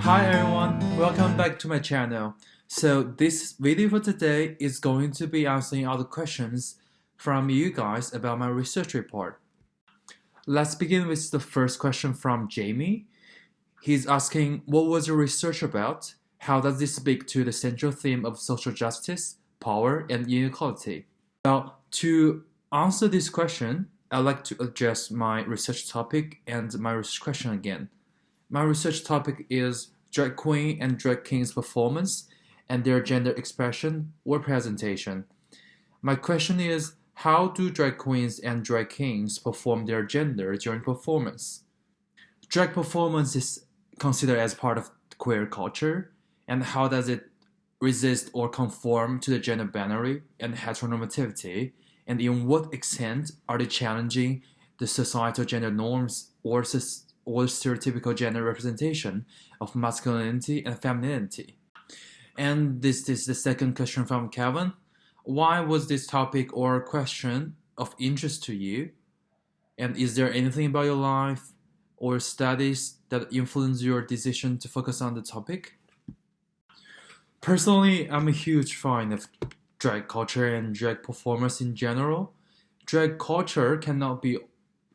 Hi everyone, welcome back to my channel. So this video for today is going to be answering all the questions from you guys about my research report. Let's begin with the first question from Jamie. He's asking, what was your research about? How does this speak to the central theme of social justice, power, and inequality? Well, to answer this question, I'd like to address my research topic and my research question again. My research topic is drag queen and drag king's performance and their gender expression or presentation. My question is, how do drag queens and drag kings perform their gender during performance? Drag performance is considered as part of queer culture, and how does it resist or conform to the gender binary and heteronormativity, and in what extent are they challenging the societal gender norms or stereotypical gender representation of masculinity and femininity? And this is the second question from Kevin. Why was this topic or question of interest to you? And is there anything about your life or studies that influenced your decision to focus on the topic? Personally, I'm a huge fan of drag culture and drag performance in general. Drag culture cannot be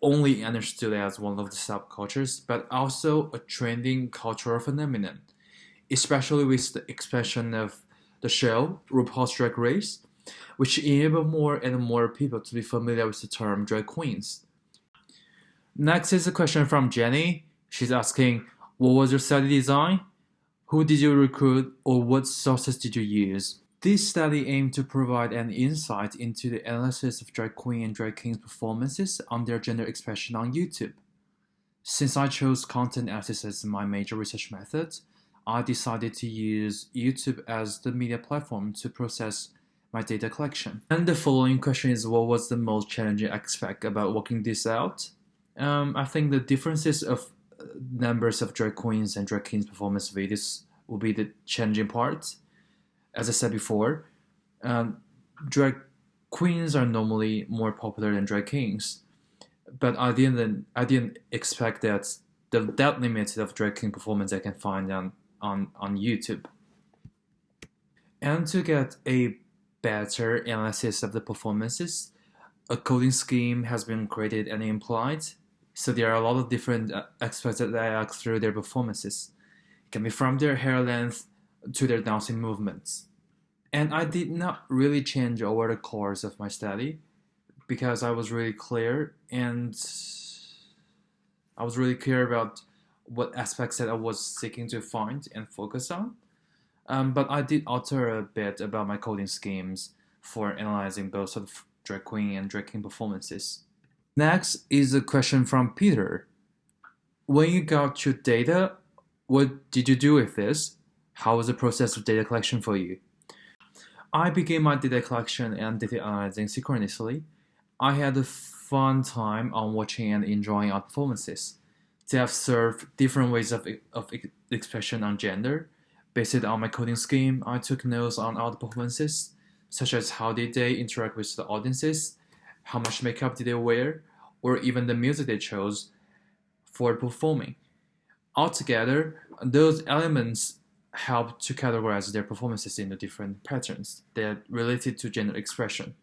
only understood as one of the subcultures, but also a trending cultural phenomenon, especially with the expansion of the show RuPaul's Drag Race, which enable more and more people to be familiar with the term drag queens. Next is a question from Jenny. She's asking, what was your study design? Who did you recruit, or what sources did you use? This study aimed to provide an insight into the analysis of drag queen and drag king's performances on their gender expression on YouTube. Since I chose content analysis as my major research method, I decided to use YouTube as the media platform to process my data collection. And the following question is, what was the most challenging aspect about working this out? I think the differences of numbers of drag queens and drag kings performance videos will be the challenging part. As I said before, drag queens are normally more popular than drag kings, but I didn't expect that that limit of drag king performance I can find on YouTube. And to get a better analysis of the performances, a coding scheme has been created and implied. So there are a lot of different aspects that I act through their performances. It can be from their hair length to their dancing movements. And I did not really change over the course of my study because I was really clear about what aspects that I was seeking to find and focus on. But I did alter a bit about my coding schemes for analyzing both sort of drag queen and drag king performances. Next is a question from Peter. When you got your data, what did you do with this? How was the process of data collection for you? I began my data collection and data analyzing synchronously. I had a fun time on watching and enjoying our performances. They have served different ways of expression on gender. Based on my coding scheme, I took notes on all the performances, such as how did they interact with the audiences, how much makeup did they wear, or even the music they chose for performing. Altogether, those elements help to categorize their performances into different patterns that related to gender expression.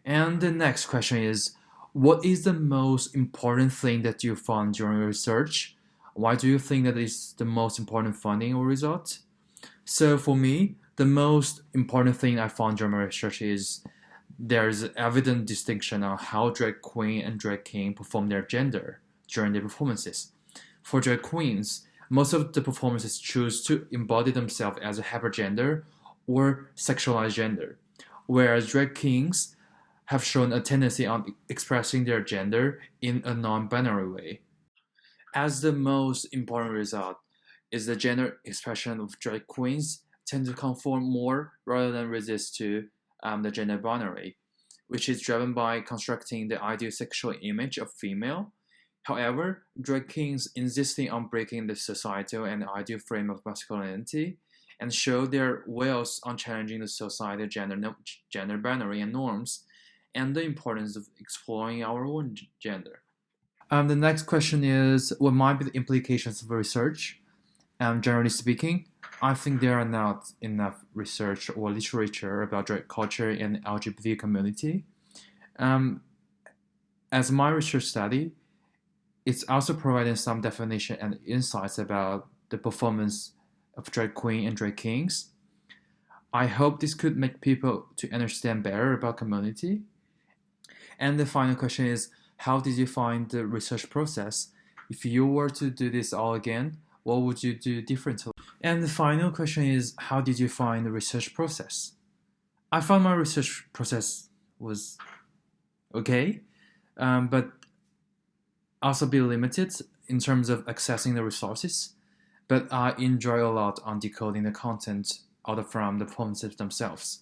And the next question is, what is the most important thing that you found during your research? Why do you think that is the most important finding or result? So for me, the most important thing I found during my research is there's evident distinction on how drag queen and drag king perform their gender during their performances. For drag queens, most of the performances choose to embody themselves as a hypergender or sexualized gender, whereas drag kings have shown a tendency on expressing their gender in a non-binary way. As the most important result is the gender expression of drag queens tend to conform more rather than resist to the gender binary, which is driven by constructing the ideal sexual image of female. However, drag kings insisting on breaking the societal and ideal frame of masculinity and show their wills on challenging the societal gender binary and norms and the importance of exploring our own gender. The next question is, what might be the implications of research? Generally speaking, I think there are not enough research or literature about drag culture and LGBT community. Um, as my research study, it's also providing some definition and insights about the performance of drag queen and drag kings. I hope this could make people to understand better about community. And the final question is, how did you find the research process? If you were to do this all again, what would you do differently? And the final question is, how did you find the research process? I found my research process was okay, but also be limited in terms of accessing the resources. But I enjoy a lot on decoding the content out from the performances themselves.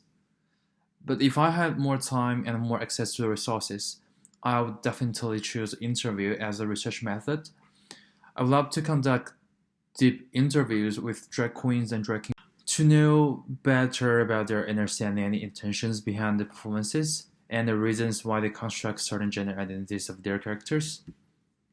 But if I had more time and more access to the resources, I would definitely choose interview as a research method. I would love to conduct deep interviews with drag queens and drag kings to know better about their understanding and intentions behind the performances and the reasons why they construct certain gender identities of their characters.